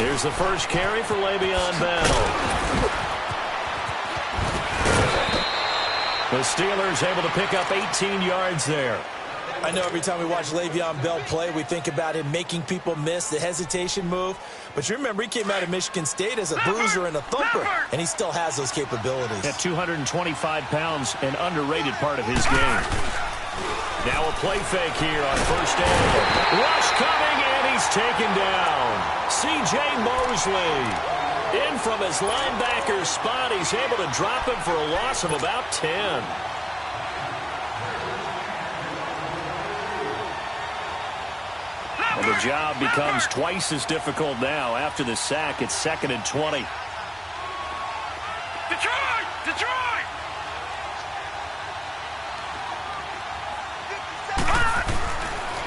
Here's the first carry for Le'Veon Bell. The Steelers able to pick up 18 yards there. I know every time we watch Le'Veon Bell play, we think about him making people miss, the hesitation move. But you remember, he came out of Michigan State as a bruiser and a thumper, and he still has those capabilities. At 225 pounds, an underrated part of his game. Now a play fake here on first down. Rush coming, and he's taken down. C.J. Mosley. In from his linebacker spot, he's able to drop him for a loss of about 10. And the job becomes twice as difficult now. After the sack, it's 2nd and 20. Detroit! Detroit!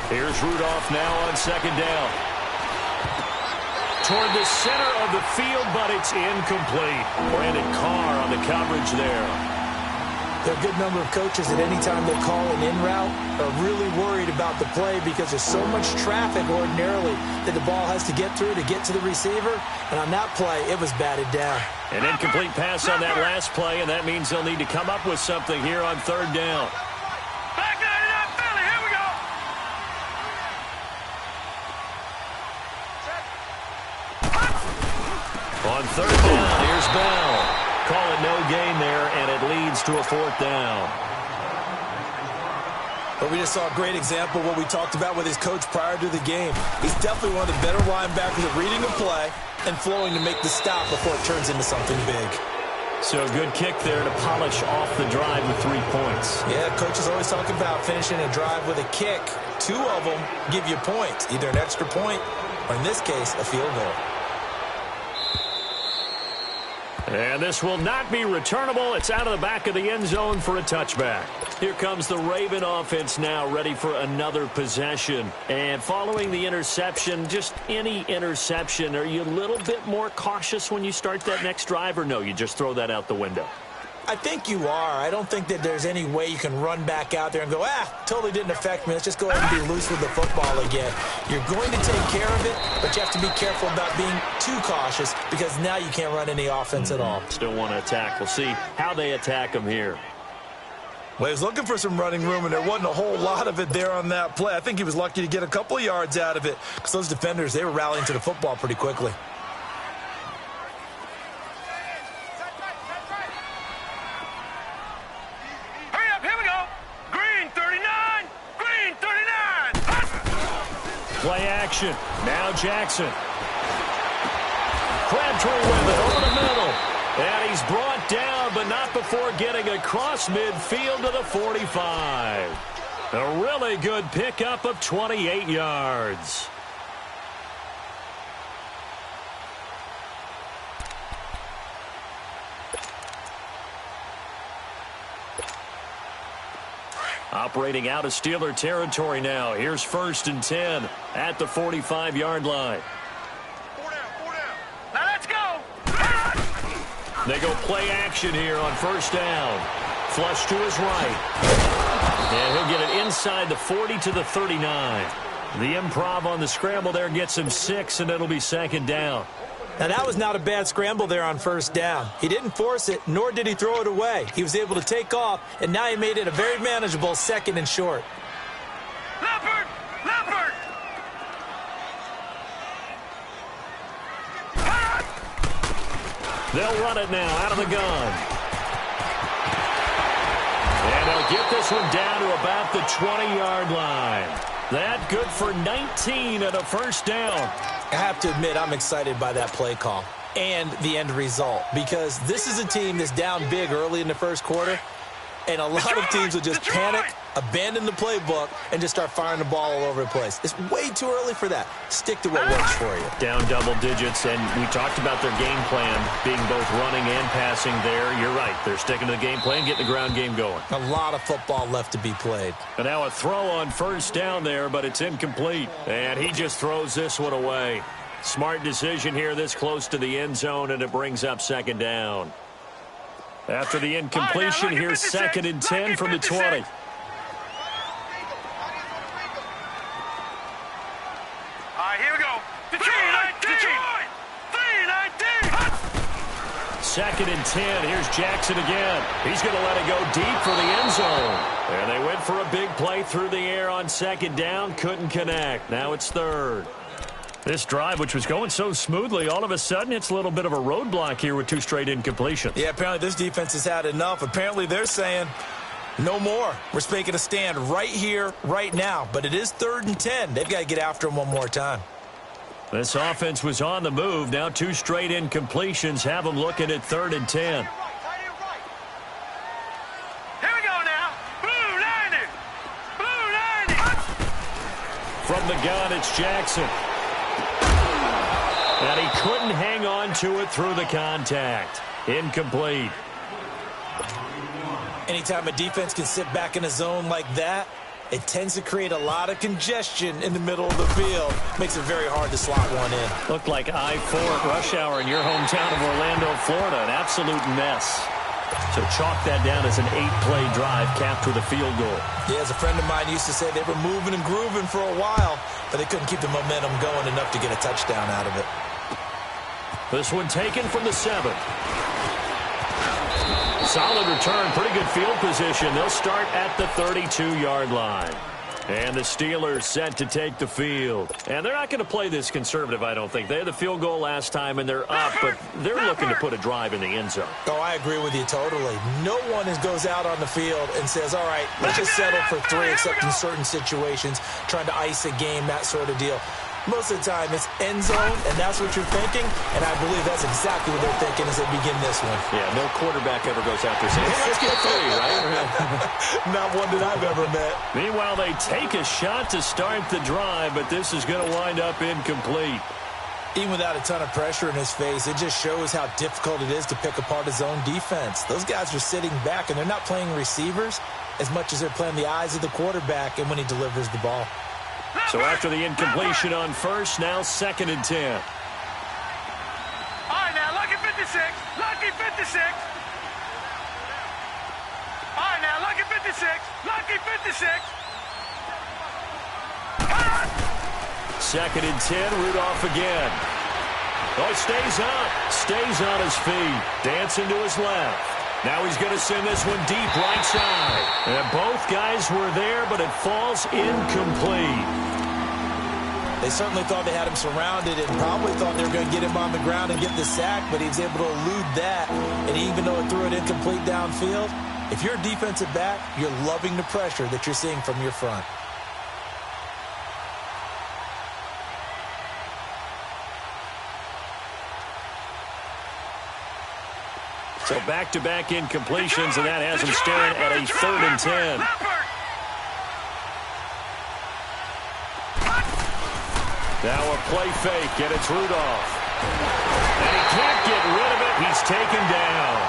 Here's Rudolph now on 2nd down. Toward the center of the field, but it's incomplete. Brandon Carr on the coverage there. There are a good number of coaches at any time they call an in route are really worried about the play because there's so much traffic ordinarily that the ball has to get through to get to the receiver. And on that play, it was batted down. An incomplete pass on that last play, and that means they'll need to come up with something here on 3rd down. Back that up, Philly. Here we go. On 3rd down, here's Bell. Call it no gain there, and it leads to a 4th down. But we just saw a great example of what we talked about with his coach prior to the game. He's definitely one of the better linebackers at reading the play and flowing to make the stop before it turns into something big. So a good kick there to polish off the drive with 3 points. Yeah, coaches always talk about finishing a drive with a kick. 2 of them give you points, either an extra point or, in this case, a field goal. And this will not be returnable. It's out of the back of the end zone for a touchback. Here comes the Raven offense now, ready for another possession. And following the interception, just any interception, are you a little bit more cautious when you start that next drive, or no, you just throw that out the window? I think you are. I don't think that there's any way you can run back out there and go, totally didn't affect me. Let's just go ahead and be loose with the football again. You're going to take care of it, but you have to be careful about being too cautious because now you can't run any offense at all. Still want to attack. We'll see how they attack him here. Well, he was looking for some running room, and there wasn't a whole lot of it there on that play. I think he was lucky to get a couple of yards out of it because those defenders, they were rallying to the football pretty quickly. Play action. Now Jackson. Crabtree with it over the middle. And he's brought down, but not before getting across midfield to the 45. A really good pickup of 28 yards. Operating out of Steeler territory now. Here's 1st and 10 at the 45-yard line. 4 down, 4 down. Now let's go. They go play action here on 1st down. Flush to his right. And he'll get it inside the 40 to the 39. The improv on the scramble there gets him 6, and it'll be 2nd down. Now, that was not a bad scramble there on 1st down. He didn't force it, nor did he throw it away. He was able to take off, and now he made it a very manageable 2nd and short. Leopard! Leopard! They'll run it now out of the gun. And they'll get this one down to about the 20-yard line. That good for 19 and a 1st down. I have to admit, I'm excited by that play call and the end result because this is a team that's down big early in the 1st quarter, and a lot of teams will just panic, abandon the playbook, and just start firing the ball all over the place. It's way too early for that. Stick to what works for you. Down double digits, and we talked about their game plan being both running and passing there. You're right. They're sticking to the game plan, getting the ground game going. A lot of football left to be played. And now a throw on 1st down there, but it's incomplete. And he just throws this one away. Smart decision here this close to the end zone, and it brings up 2nd down. After the incompletion, here's 2nd and 10 from the 20. All right, here we go. Detroit! Detroit! 2nd and 10. Here's Jackson again. He's going to let it go deep for the end zone. And they went for a big play through the air on 2nd down. Couldn't connect. Now it's 3rd. This drive, which was going so smoothly, all of a sudden it's a little bit of a roadblock here with 2 straight incompletions. Yeah, apparently this defense has had enough. Apparently they're saying no more. We're making a stand right here, right now. But it is 3rd and 10. They've got to get after him one more time. This offense was on the move. Now 2 straight incompletions have them looking at 3rd and 10. Here we go now. Blue 90. Blue 90. From the gun, it's Jackson. And he couldn't hang on to it through the contact. Incomplete. Anytime a defense can sit back in a zone like that, it tends to create a lot of congestion in the middle of the field. Makes it very hard to slot one in. Looked like I-4 at rush hour in your hometown of Orlando, Florida. An absolute mess. So chalk that down as an 8-play drive capped with a field goal. Yeah, as a friend of mine used to say, they were moving and grooving for a while, but they couldn't keep the momentum going enough to get a touchdown out of it. This one taken from the 7. Solid return, pretty good field position. They'll start at the 32-yard line. And the Steelers set to take the field. And they're not going to play this conservative, I don't think. They had the field goal last time, and they're up, but they're looking to put a drive in the end zone. Oh, I agree with you totally. No one goes out on the field and says, all right, let's just settle for 3, except in certain situations, trying to ice a game, that sort of deal. Most of the time, it's end zone, and that's what you're thinking, and I believe that's exactly what they're thinking as they begin this one. Yeah, no quarterback ever goes out there saying, hey, let's get 3, right? Not one that I've ever met. Meanwhile, they take a shot to start the drive, but this is going to wind up incomplete. Even without a ton of pressure in his face, it just shows how difficult it is to pick apart his own defense. Those guys are sitting back, and they're not playing receivers as much as they're playing the eyes of the quarterback and when he delivers the ball. So after the incompletion on 1st, now 2nd and 10. All right, now, lucky 56. Lucky 56. All right, now, lucky 56. Lucky 56. 2nd and 10, Rudolph again. Oh, he stays up. Stays on his feet. Dancing to his left. Now he's going to send this one deep right side. And both guys were there, but it falls incomplete. They certainly thought they had him surrounded and probably thought they were going to get him on the ground and get the sack, but he was able to elude that. And even though it threw it incomplete downfield, if you're a defensive back, you're loving the pressure that you're seeing from your front. So back-to-back incompletions, and that has him staring at a 3rd and 10. Now a play fake, and it's Rudolph. And he can't get rid of it. He's taken down.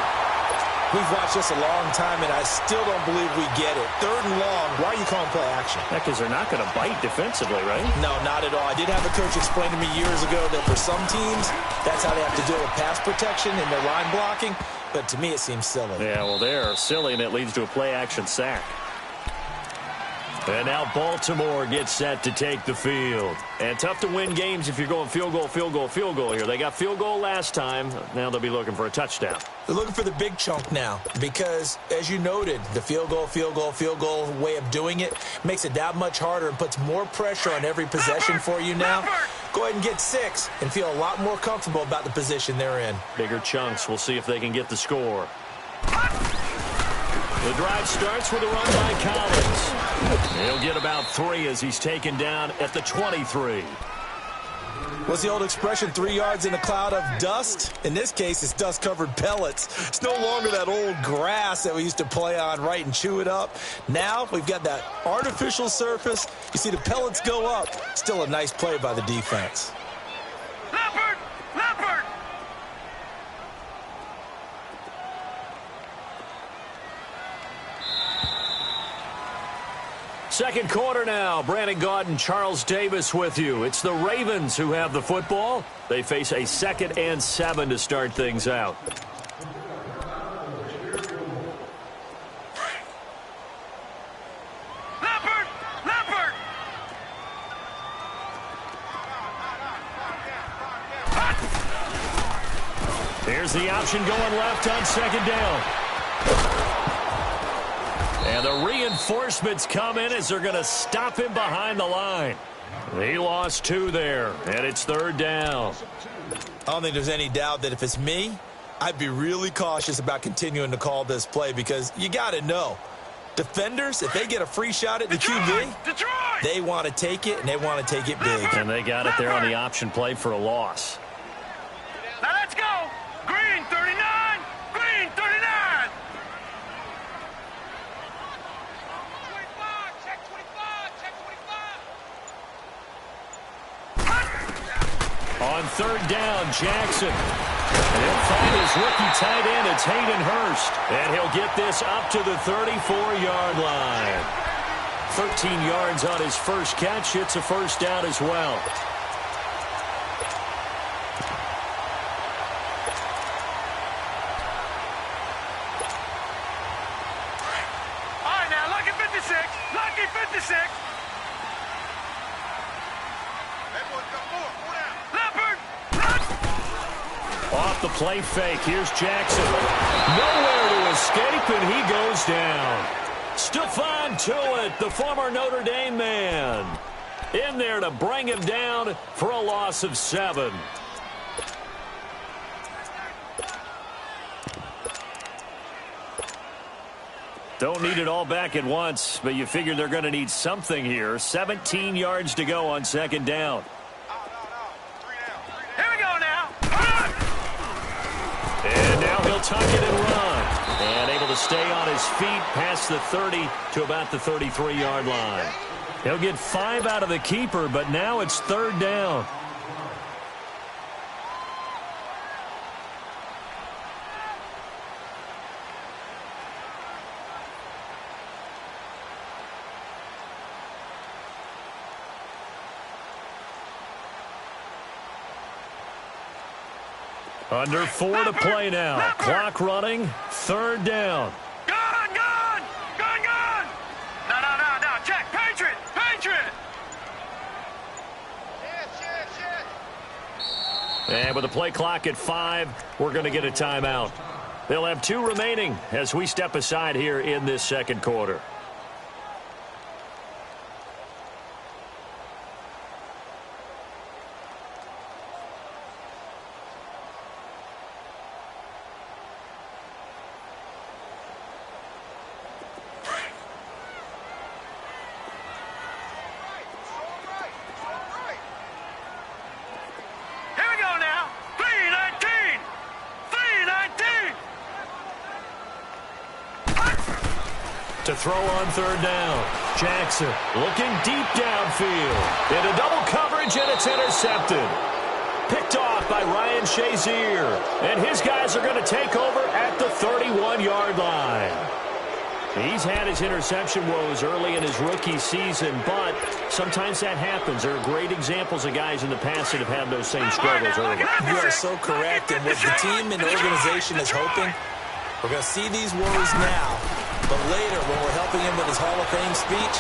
We've watched this a long time, and I still don't believe we get it. 3rd and long, why are you calling play action? Because they're not going to bite defensively, right? No, not at all. I did have a coach explain to me years ago that for some teams, that's how they have to deal with pass protection and their line blocking. But to me, it seems silly. Yeah, well, they're silly, and it leads to a play-action sack. And now Baltimore gets set to take the field. And tough to win games if you're going field goal, field goal, field goal here. They got field goal last time. Now they'll be looking for a touchdown. They're looking for the big chunk now because, as you noted, the field goal, field goal, field goal way of doing it makes it that much harder and puts more pressure on every possession for you now. Go ahead and get 6 and feel a lot more comfortable about the position they're in. Bigger chunks. We'll see if they can get the score. The drive starts with a run by Collins. He'll get about 3 as he's taken down at the 23. What's the old expression, 3 yards in a cloud of dust? In this case, it's dust-covered pellets. It's no longer that old grass that we used to play on, right, and chew it up. Now we've got that artificial surface. You see the pellets go up. Still a nice play by the defense. Leopard! Leopard! Second quarter now. Brandon Gaudin, Charles Davis with you. It's the Ravens who have the football. They face a 2nd and 7 to start things out. Leopard! Leopard! Here's the option going left on second down. And the reinforcements come in as they're going to stop him behind the line. He lost 2 there, and it's third down. I don't think there's any doubt that if it's me, I'd be really cautious about continuing to call this play because you got to know, defenders, if they get a free shot at the QB, they want to take it, and they want to take it big. And they got it there on the option play for a loss. Now let's go. Green 39. Green 39. 25. Check 25. Check 25. On third down, Jackson. And he'll find his rookie tight end. It's Hayden Hurst. And he'll get this up to the 34-yard line. 13 yards on his first catch. It's a first down as well. All right, now, lucky 56. Lucky 56. Leopard. Off the play fake, here's Jackson. Nowhere to escape, and he goes down. Stephon Tuitt, the former Notre Dame man, in there to bring him down for a loss of 7. Don't need it all back at once, but you figure they're going to need something here. 17 yards to go on second down. Here we go now. And now he'll tuck it and run. And able to stay on his feet past the 30 to about the 33-yard line. He'll get 5 out of the keeper, but now it's third down. Under 4 to play now. Clock running. Third down. Gun, gun. Gun, gun. No. Check. Patriot. Patriot. And with the play clock at 5, we're going to get a timeout. They'll have 2 remaining as we step aside here in this second quarter. To throw on third down. Jackson looking deep downfield. Into double coverage, and it's intercepted. Picked off by Ryan Shazier. And his guys are going to take over at the 31-yard line. He's had his interception woes early in his rookie season, but sometimes that happens. There are great examples of guys in the past that have had those same struggles early. You are so correct, and what the team and organization is hoping, we're going to see these woes now, but later when we're helping him with his Hall of Fame speech,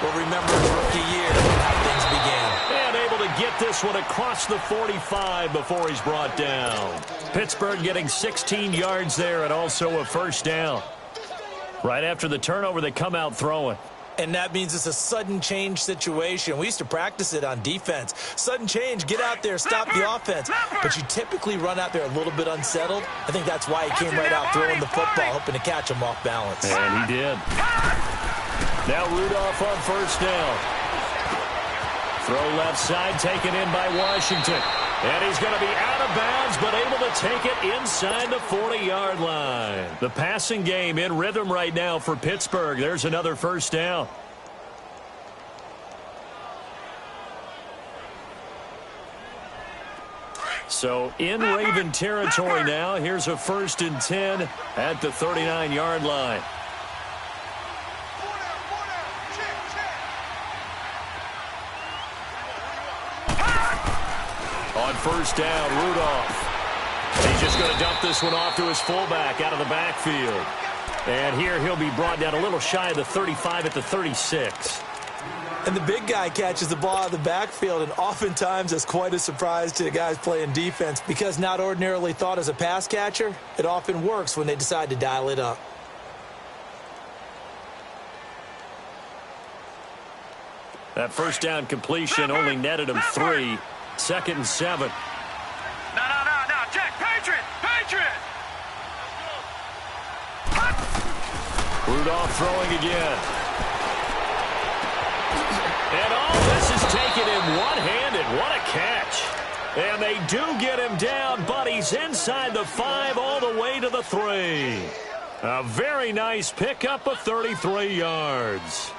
we'll remember his rookie year and how things began. And able to get this one across the 45 before he's brought down. Pittsburgh getting 16 yards there and also a first down. Right after the turnover, they come out throwing. And that means it's a sudden change situation. We used to practice it on defense. Sudden change, get out there, stop the offense. But you typically run out there a little bit unsettled. I think that's why he came right out throwing the football, hoping to catch him off balance. And he did. Now Rudolph on first down. Throw left side, taken in by Washington. And he's going to be out of bounds, but able to take it inside the 40-yard line. The passing game in rhythm right now for Pittsburgh. There's another first down. So in Raven territory now. Here's a 1st and 10 at the 39-yard line. On first down, Rudolph. He's just going to dump this one off to his fullback out of the backfield. And here he'll be brought down a little shy of the 35 at the 36. And the big guy catches the ball out of the backfield, and oftentimes that's quite a surprise to the guys playing defense because not ordinarily thought as a pass catcher, it often works when they decide to dial it up. That first down completion only netted him 3. 2nd and 7. No, check, Patriot! Rudolph throwing again. And all this is taken in one-handed. What a catch. And they do get him down, but he's inside the 5 all the way to the 3. A very nice pickup of 33 yards.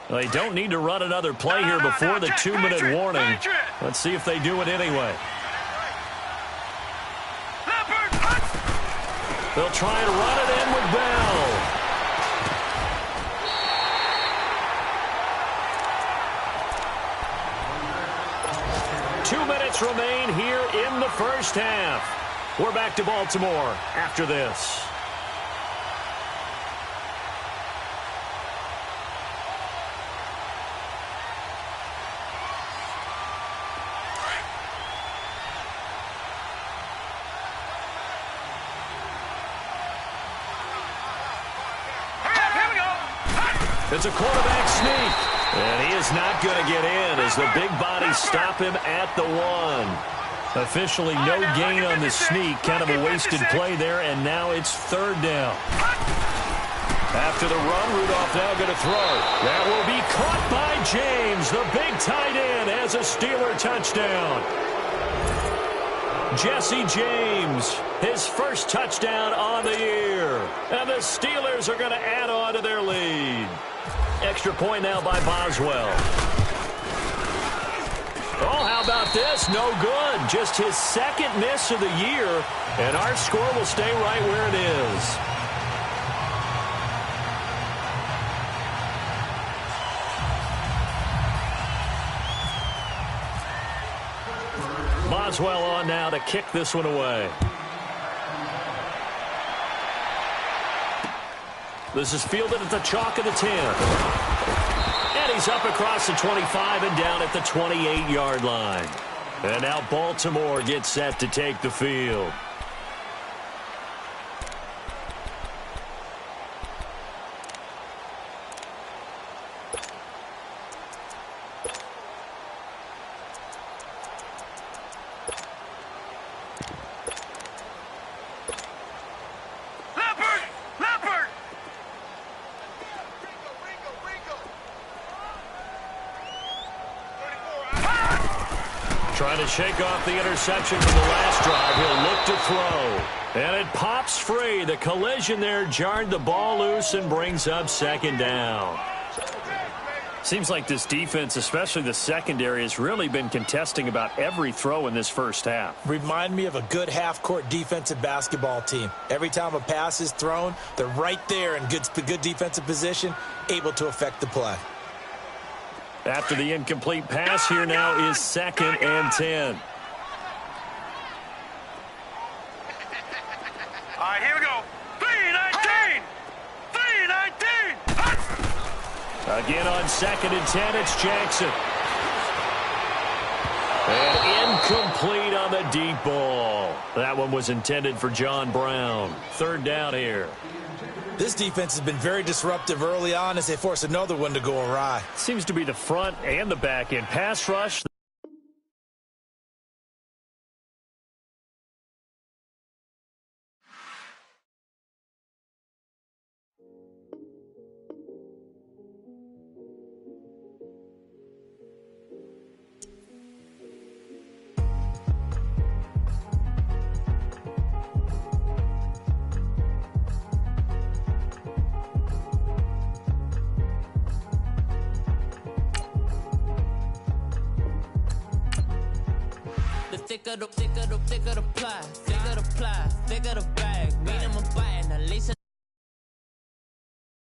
They don't need to run another play here before the 2-minute warning. Let's see if they do it anyway. They'll try and run it in with Bell. Two minutes remain here in the first half. We're back to Baltimore after this. It's a quarterback sneak, and he is not going to get in as the big bodies stop him at the 1. Officially no gain on the sneak, kind of a wasted play there, and now it's 3rd down. After the run, Rudolph now going to throw. That will be caught by James. The big tight end has a Steeler touchdown. Jesse James, his first touchdown on the year. And the Steelers are going to add on to their lead. Extra point now by Boswell. Oh, how about this? No good. Just his 2nd miss of the year. And our score will stay right where it is. Boswell on now to kick this one away. This is fielded at the chalk of the 10. And he's up across the 25 and down at the 28-yard line. And now Baltimore gets set to take the field. Trying to shake off the interception from the last drive. He'll look to throw. And it pops free. The collision there jarred the ball loose and brings up 2nd down. Seems like this defense, especially the secondary, has really been contesting about every throw in this first half. Remind me of a good half-court defensive basketball team. Every time a pass is thrown, they're right there in good defensive position, able to affect the play. After the incomplete pass, here now is 2nd and 10. All right, here we go. 3-19. Again on 2nd and 10, it's Jackson. And incomplete on the deep ball. That one was intended for John Brown. 3rd down here. This defense has been very disruptive early on as they force another one to go awry. Seems to be the front and the back end pass rush. Thicker the pie, thicker the bag. Meet him a bite, at least